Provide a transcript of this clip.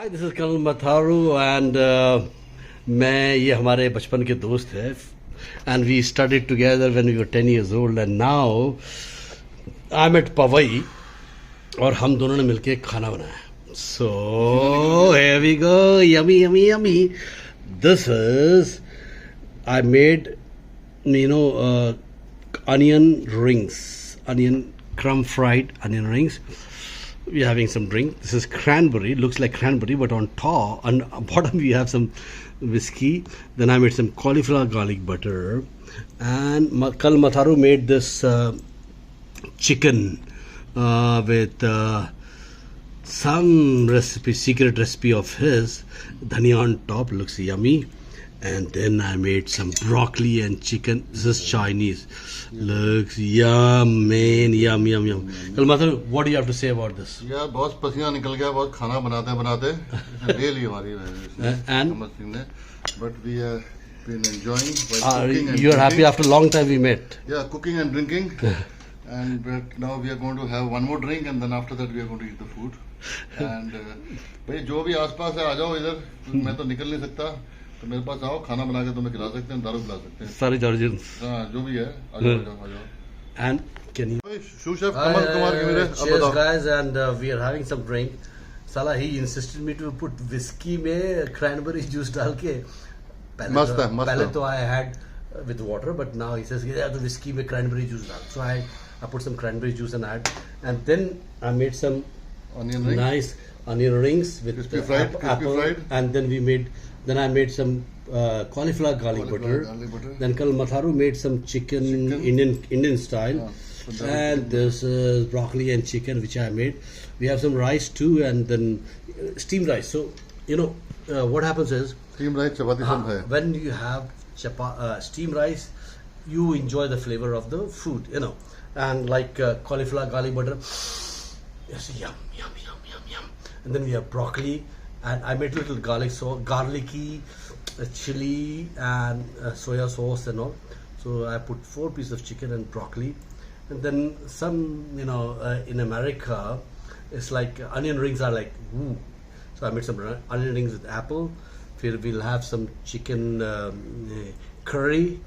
Hi this is colonel Matharu and मैं ये हमारे बचपन के दोस्त हैं and we studied together when we were 10 years old and now I am at Powai और हम दोनों ने मिलके खाना बनाया. So here we go, yummy yummy yummy. This is I made onion rings, onion crumb fried onion rings. We're having some drink. This is cranberry, looks like cranberry, but on top, on bottom we have some whiskey. Then I made some cauliflower garlic butter, and Kal Matharu made this chicken with some recipe, secret recipe of his. Dhania on top, looks yummy. And then I made some broccoli and chicken. This is Chinese. Looks yum, man, yum, yum, yum. Kalmathar, what do you have to say about this? यार बहुत पसीना निकल गया, बहुत खाना बनाते बनाते ले ली हमारी and but we have been enjoying while cooking and you are happy after a long time we met. Yeah, cooking and drinking. And but now we are going to have one more drink and then after that we are going to eat the food. And भाई जो भी आसपास है आ जाओ इधर, मैं तो निकल नहीं सकता, तो मेरे पास आओ, खाना बना के तुम्हें खिला सकते हैं, दारू पिला सकते हैं, सारे जॉर्जियंस. हाँ जो भी है आ जाओ आ जाओ. And can you sous chef Kamal Kumar के मेरे अब cheers बताओ. guys, and we are having some drink. Sala he insisted me to put whiskey में cranberry juice डाल के. मस्त है, मस्त पहले है. तो I had with water, but now he says yeah, the whiskey में cranberry juice डाल. So I put some cranberry juice and add, and then I made some Onion rings. nice onion rings with Crispy fried, apple, fried. and then I made some cauliflower garlic butter. Then Kal Matharu made some chicken. Indian style. And this is broccoli and chicken which I made. We have some rice too, and then steamed rice. So what happens is Steamed rice chapati सब है. when you have steamed rice, you enjoy the flavor of the food, and like cauliflower garlic butter, yes, yum yum yum yum yum. And then we have broccoli, and I made little garlicky chili and soya sauce and all. So I put 4 pieces of chicken and broccoli, and then some in America it's like onion rings are like ooh. So I made some onion rings with apple. We'll have some chicken curry.